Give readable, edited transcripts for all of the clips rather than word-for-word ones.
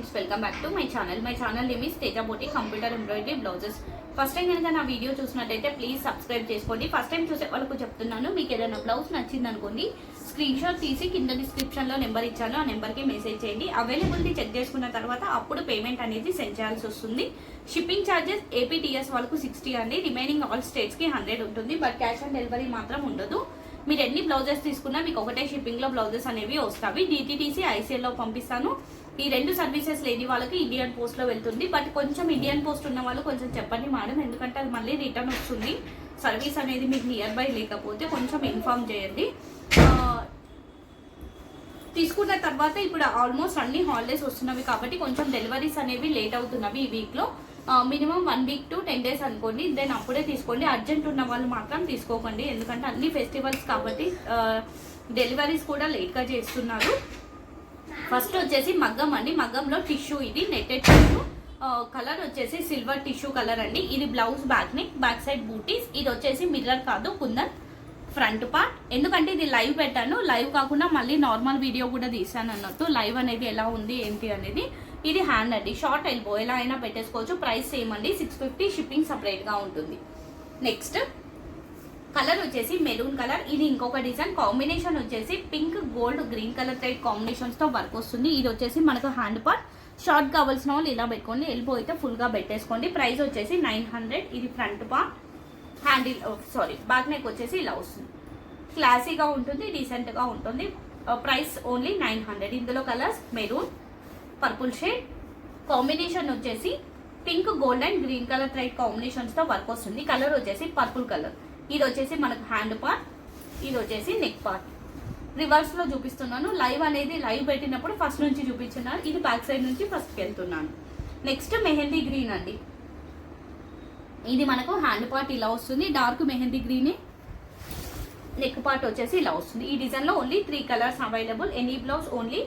Friends, welcome back to my channel name is Teja boutique computer embroidery blouses. First time కనుక నా video చూసినట్టయితే please subscribe చేసుకోండి. First time చూసే వాళ్ళకు చెప్తున్నాను, మీకు ఏదైనా బ్లౌజ్ నచ్చింది అనుకోండి, స్క్రీన్ షాట్ తీసి కింద డిస్క్రిప్షన్లో నెంబర్ ఇచ్చాను, ఆ నెంబర్కి మెసేజ్ చేయండి. అవైలబిలిటీ చెక్ చేసుకున్న తర్వాత అప్పుడు పేమెంట్ అనేది సెండ్ చేయాల్సి వస్తుంది. షిప్పింగ్ ఛార్జెస్ ఏపీటీఎస్ వాళ్ళకు 60 అండి, రిమైనింగ్ ఆల్ స్టేట్స్కి 100 ఉంటుంది. బట్ క్యాష్ ఆన్ డెలివరీ మాత్రం ఉండదు. మీరు ఎన్ని బ్లౌజెస్ తీసుకున్నా మీకు ఒకటే షిప్పింగ్లో బ్లౌజెస్ అనేవి వస్తాయి. డిటీటీసీ ఐసీఎల్లో పంపిస్తాను. ఈ రెండు సర్వీసెస్ లేని వాళ్ళకి ఇండియన్ పోస్ట్లో వెళ్తుంది. బట్ కొంచెం ఇండియన్ పోస్ట్ ఉన్న వాళ్ళు కొంచెం చెప్పండి మేడం, ఎందుకంటే అది మళ్ళీ రిటర్న్ వస్తుంది. సర్వీస్ అనేది మీకు నియర్ బై లేకపోతే కొంచెం ఇన్ఫార్మ్ చేయండి. తీసుకున్న తర్వాత ఇప్పుడు ఆల్మోస్ట్ అన్ని హాలిడేస్ వస్తున్నవి కాబట్టి కొంచెం డెలివరీస్ అనేవి లేట్ అవుతున్నవి ఈ వీక్లో. మినిమం 1 వీక్ to 10 days అనుకోండి, దెన్ అప్పుడే తీసుకోండి. అర్జెంట్ ఉన్న వాళ్ళు మాత్రం తీసుకోకండి, ఎందుకంటే అన్ని ఫెస్టివల్స్ కాబట్టి డెలివరీస్ కూడా లేట్గా చేస్తున్నారు. ఫస్ట్ వచ్చేసి మగ్గం అండి, మగ్గంలో టిష్యూ, ఇది నెట్టెడ్ టిష్యూ, కలర్ వచ్చేసి సిల్వర్ టిష్యూ కలర్ అండి. ఇది blouse back neck, back side buttis. ఇది వచ్చేసి మిర్రర్ కాదు, కుందన్ ఫ్రంట్ పార్ట్. ఎందుకంటే ఇది లైవ్ పెట్టాను, లైవ్ కాకుండా మళ్ళీ నార్మల్ వీడియో కూడా తీసాను అన్నట్టు, లైవ్ అనేది ఎలా ఉంది ఏంటి అనేది. ఇది హ్యాండ్ అండి, షార్ట్ ఎల్బో, ఎలా అయినా పెట్టేసుకోవచ్చు. ప్రైస్ సేమ్ అండి, 650, షిప్పింగ్ సపరేట్గా ఉంటుంది. నెక్స్ట్ కలర్ వచ్చేసి మెరూన్ కలర్. ఇది ఇంకొక డిజైన్. కాంబినేషన్ వచ్చేసి pink, gold, green colour thread కాంబినేషన్స్తో వర్క్ వస్తుంది. ఇది వచ్చేసి మనకు హ్యాండ్ పార్ట్. షార్ట్ కావాల్సిన వాళ్ళు ఇలా పెట్టుకోండి, ఎల్బో అయితే ఫుల్గా పెట్టేసుకోండి. ప్రైస్ వచ్చేసి 900. ఇది front part. Handle back neck వచ్చేసి ఇలా వస్తుంది. క్లాసీగా ఉంటుంది, డీసెంట్గా ఉంటుంది. Price only 900. ఇందులో colours maroon, purple shade, combination వచ్చేసి pink, gold and green colour thread కాంబినేషన్స్తో వర్క్ వస్తుంది. కలర్ వచ్చేసి పర్పుల్ కలర్. ఇది వచ్చేసి మనకు హ్యాండ్ పార్ట్, ఇది వచ్చేసి నెక్ పార్ట్. రివర్స్లో చూపిస్తున్నాను, లైవ్ అనేది లైవ్ పెట్టినప్పుడు ఫస్ట్ నుంచి చూపించున్నాను. ఇది బ్యాక్ సైడ్ నుంచి ఫస్ట్కి వెళ్తున్నాను. నెక్స్ట్ మెహందీ గ్రీన్ అండి. ఇది మనకు హ్యాండ్ పార్ట్ ఇలా వస్తుంది, dark mehndi green. Neck part వచ్చేసి ఇలా వస్తుంది. ఈ డిజైన్లో only 3 colours available. Any blouse only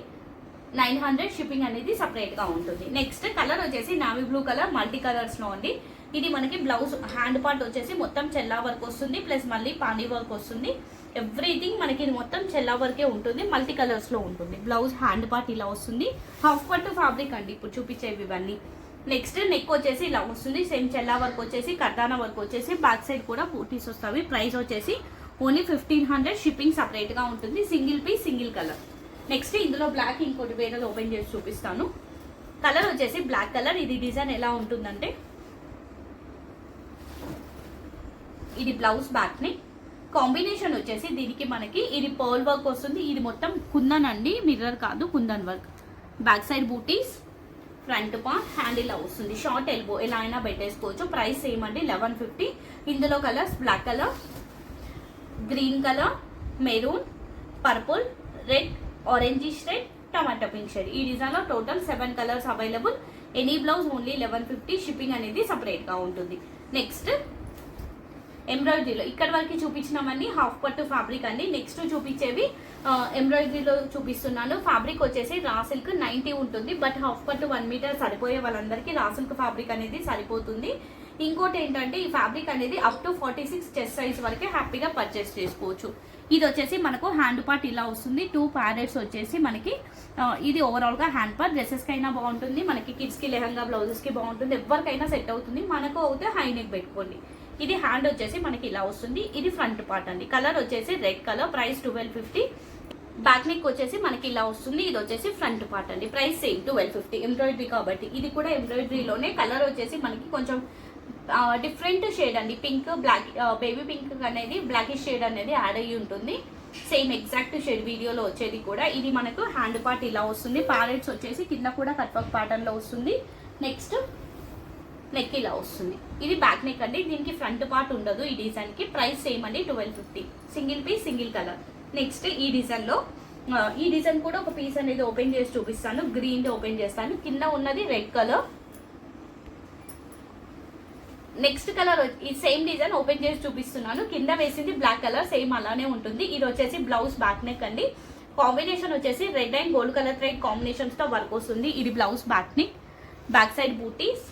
900, shipping అనేది సపరేట్గా ఉంటుంది. నెక్స్ట్ కలర్ వచ్చేసి నావీ బ్లూ కలర్, మల్టీ కలర్స్లో ఉంది. ఇది మనకి బ్లౌజ్ హ్యాండ్ పార్ట్ వచ్చేసి మొత్తం చెల్లా వర్క్ వస్తుంది, ప్లస్ మళ్ళీ పానీ వర్క్ వస్తుంది. ఎవ్రీథింగ్ మనకి ఇది మొత్తం చెల్లా వర్కే ఉంటుంది, మల్టీ కలర్స్లో ఉంటుంది. బ్లౌజ్ హ్యాండ్ పార్ట్ ఇలా వస్తుంది. హాఫ్ పట్టు ఫ్యాబ్రిక్ అండి ఇప్పుడు చూపించేవి ఇవన్నీ. నెక్స్ట్ నెక్ వచ్చేసి ఇలా వస్తుంది, సేమ్ చెల్లా వర్క్ వచ్చేసి, కర్దానా వర్క్ వచ్చేసి, బ్యాక్ సైడ్ కూడా బూటీస్ వస్తాయి. ప్రైస్ వచ్చేసి ఓన్లీ 1500, షిప్పింగ్ సపరేట్గా ఉంటుంది. Single piece, single colour. Next ఇందులో బ్లాక్ ఇంకోటి వేరేది ఓపెన్ చేసి చూపిస్తాను. కలర్ వచ్చేసి బ్లాక్ కలర్. ఇది డిజైన్ ఎలా ఉంటుందంటే, ఇది బ్లౌజ్ బ్యాక్ ని కాంబినేషన్ వచ్చేసి దీనికి మనకి ఇది పర్ల్ వర్క్ వస్తుంది. ఇది మొత్తం కుందన్ అండి, మిర్రర్ కాదు, kundan work. Back side buttis, front part, hand ఇలా వస్తుంది. షార్ట్ ఎల్బో, ఎలా అయినా పెట్టేసుకోవచ్చు. ప్రైస్ సేమ్ అండి, 1150. ఇందులో colours black colour, green colour, maroon, purple, red, orangish red, tomato pink shade. ఈ డిజైన్లో total 7 colours available. Any blouse only 1150, shipping అనేది సపరేట్గా ఉంటుంది. నెక్స్ట్ ఎంబ్రాయిడరీలో ఇక్కడ వరకు చూపించినామని హాఫ్ పట్టు ఫ్యాబ్రిక్ అండి. నెక్స్ట్ చూపించేవి ఎంబ్రాయిడరీలో చూపిస్తున్నాను. ఫ్యాబ్రిక్ వచ్చేసి రా సిల్క్ 90 ఉంటుంది, బట్ హాఫ్ పట్టు 1 మీటర్ సరిపోయే వాళ్ళందరికీ రా సిల్క్ ఫ్యాబ్రిక్ అనేది సరిపోతుంది. ఇంకోటి ఏంటంటే ఈ ఫ్యాబ్రిక్ అనేది అప్ టు 46 చెస్ట్ సైజ్ వరకే హ్యాపీగా పర్చేస్ చేసుకోవచ్చు. ఇది వచ్చేసి మనకు హ్యాండ్ పార్ట్ ఇలా వస్తుంది. 2 ప్యారెట్స్ వచ్చేసి మనకి ఇది ఓవరాల్గా హ్యాండ్ పార్ట్. డ్రెస్సెస్కి అయినా బాగుంటుంది, మనకి కిడ్స్కి లెహంగా బ్లౌజెస్కి బాగుంటుంది, ఎవరికైనా సెట్ అవుతుంది. మనకు అయితే హై నెక్ పెట్టుకోండి. ఇది హ్యాండ్ వచ్చేసి మనకి ఇలా వస్తుంది. ఇది ఫ్రంట్ పార్ట్ అండి. కలర్ వచ్చేసి red colour. Price 1250. Back neck వచ్చేసి మనకి ఇలా వస్తుంది. ఇది వచ్చేసి ఫ్రంట్ పార్ట్ అండి. Price same 1250. ఎంబ్రాయిడరీ కాబట్టి ఇది కూడా ఎంబ్రాయిడరీలోనే. కలర్ వచ్చేసి మనకి కొంచెం డిఫరెంట్ షేడ్ అండి, పింక్, బ్లాక్, బేబీ పింక్ అనేది బ్లాకిష్ షేడ్ అనేది యాడ్ అయ్యి ఉంటుంది. సేమ్ ఎగ్జాక్ట్ షేడ్ వీడియోలో వచ్చేది కూడా. ఇది మనకు హ్యాండ్ పార్ట్ ఇలా వస్తుంది. ప్యారెట్స్ వచ్చేసి కింద కూడా కట్ వర్క్ ప్యాటర్న్లో వస్తుంది. నెక్స్ట్ నెక్ ఇలా వస్తుంది. ఇది బ్యాక్ నెక్ అండి, దీనికి ఫ్రంట్ పార్ట్ ఉండదు ఈ డిజైన్కి. ప్రైస్ సేమ్ అండి, 1250. Single piece, single colour. Next ఈ డిజైన్లో ఈ డిజైన్ కూడా ఒక పీస్ అనేది ఓపెన్ చేసి చూపిస్తాను. గ్రీన్ ఓపెన్ చేస్తాను. కింద ఉన్నది రెడ్ కలర్. నెక్స్ట్ కలర్ ఈ సేమ్ డిజైన్ ఓపెన్ చేసి చూపిస్తున్నాను. కింద వేసింది బ్లాక్ కలర్, సేమ్ అలానే ఉంటుంది. ఇది వచ్చేసి బ్లౌజ్ బ్యాక్ నెక్ అండి. కాంబినేషన్ వచ్చేసి red and gold colour thread కాంబినేషన్స్తో వర్క్ వస్తుంది. ఇది blouse back neck, back side buttis,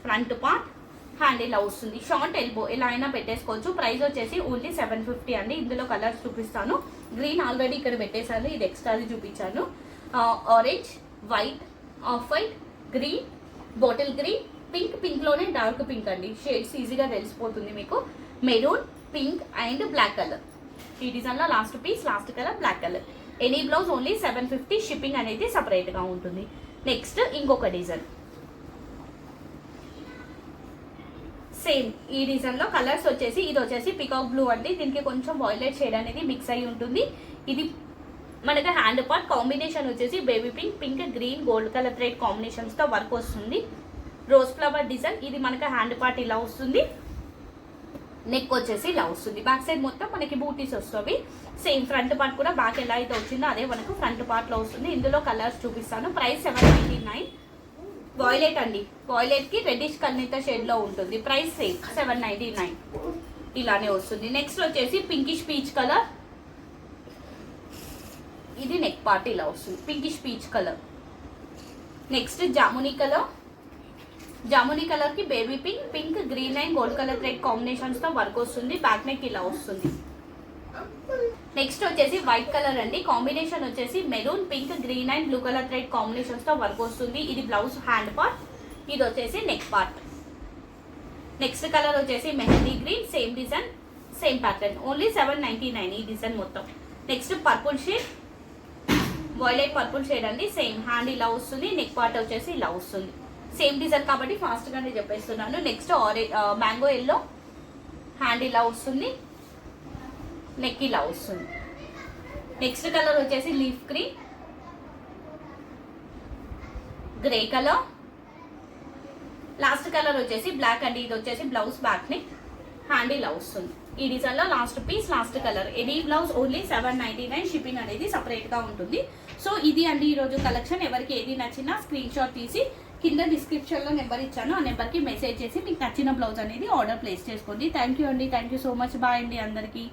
front part, hand ఇలా వస్తుంది. షార్ట్ ఎల్బో, ఎలా అయినా పెట్టేసుకోవచ్చు. ప్రైస్ వచ్చేసి ఓన్లీ 750 అండి. ఇందులో కలర్స్ చూపిస్తాను. గ్రీన్ ఆల్రెడీ ఇక్కడ పెట్టేశాను, ఇది ఎక్స్ట్రాది చూపించాను. Orange, white, off white, green, bottle green, pink, పింక్లోనే డార్క్ పింక్ అండి, షేడ్స్ ఈజీగా తెలిసిపోతుంది మీకు. Maroon, pink and black colour. ఈ డిజైన్లో last piece, last colour black colour. Any blouse only 750, shipping అనేది సపరేట్గా ఉంటుంది. నెక్స్ట్ ఇంకొక డిజైన్, సేమ్ ఈ డిజైన్లో కలర్స్ వచ్చేసి, ఇది వచ్చేసి పికాక్ బ్లూ అండి, దీనికి కొంచెం వాయిలెట్ షేడ్ అనేది మిక్స్ అయి ఉంటుంది. ఇది మనకి హ్యాండ్ పార్ట్ కాంబినేషన్ వచ్చేసి baby pink, pink, green, gold colour thread కాంబినేషన్స్తో వర్క్ వస్తుంది. రోజ్ ఫ్లవర్ డిజైన్, ఇది మనకి హ్యాండ్ పార్ట్ ఇలా వస్తుంది, నెక్ వచ్చేసి ఇలా వస్తుంది. బ్యాక్ సైడ్ మొత్తం మనకి బూటీస్ వస్తుంది. సేమ్ ఫ్రంట్ పార్ట్ కూడా బ్యాక్ ఎలా అయితే వచ్చిందో అదే మనకు ఫ్రంట్ పార్ట్లో వస్తుంది. ఇందులో కలర్స్ చూపిస్తాను. ప్రైస్ 799. వాయిలెట్ అండి, వాయిలెట్కి రెడ్డిష్ కల్నీత షేడ్లో ఉంటుంది. ప్రైస్ సేమ్ 799 ఇలానే వస్తుంది. నెక్స్ట్ వచ్చేసి పింకిష్ పీచ్ కలర్, ఇది నెక్ పార్ట్ ఇలా వస్తుంది, పింకిష్ పీచ్ కలర్. నెక్స్ట్ జామునీ కలర్, జామునీ కలర్ కి baby pink, pink, green and gold colour thread combinations తో వర్క్ వస్తుంది. బ్యాక్ నెక్ ఇలా వస్తుంది. నెక్స్ట్ వచ్చేసి వైట్ కలర్ అండి, కాంబినేషన్ వచ్చేసి maroon, pink, green and blue colour thread combinations తో వర్క్ వస్తుంది. ఇది బ్లౌజ్ హ్యాండ్ పార్ట్, ఇది వచ్చేసి నెక్ పార్ట్. నెక్స్ట్ కలర్ వచ్చేసి mehndi green, same design, same pattern, only 799 ఈ డిజైన్ మొత్తం. Next purple shade, violet purple shade అండి, సేమ్ హ్యాండ్ ఇలా వస్తుంది, నెక్ పార్ట్ వచ్చేసి ఇలా వస్తుంది. సేమ్ డిజైన్ కాబట్టి ఫాస్ట్గానే చెప్పేస్తున్నాను. నెక్స్ట్ మ్యాంగో ఎల్లో, హ్యాండ్ ఇలా వస్తుంది, నెక్ ఇలా వస్తుంది. నెక్స్ట్ కలర్ వచ్చేసి leaf green, grey colour, last colour వచ్చేసి బ్లాక్ అండి, ఇది వచ్చేసి బ్లౌజ్ బ్యాక్ నెక్, హ్యాండ్ ఇలా వస్తుంది. ఈ డిజైన్లో last piece, last colour. Any blouse only 799, shipping అనేది సపరేట్గా ఉంటుంది. సో ఇది అండి ఈరోజు కలెక్షన్. ఎవరికి ఏది నచ్చినా స్క్రీన్ షాట్ తీసి కింద డిస్క్రిప్షన్లో నెంబర్ ఇచ్చాను, ఆ నెంబర్కి మెసేజ్ చేసి మీకు నచ్చిన బ్లౌజ్ అనేది ఆర్డర్ ప్లేస్ చేసుకోండి. థ్యాంక్ యూ అండి, thank you so much. Bye అండి అందరికీ.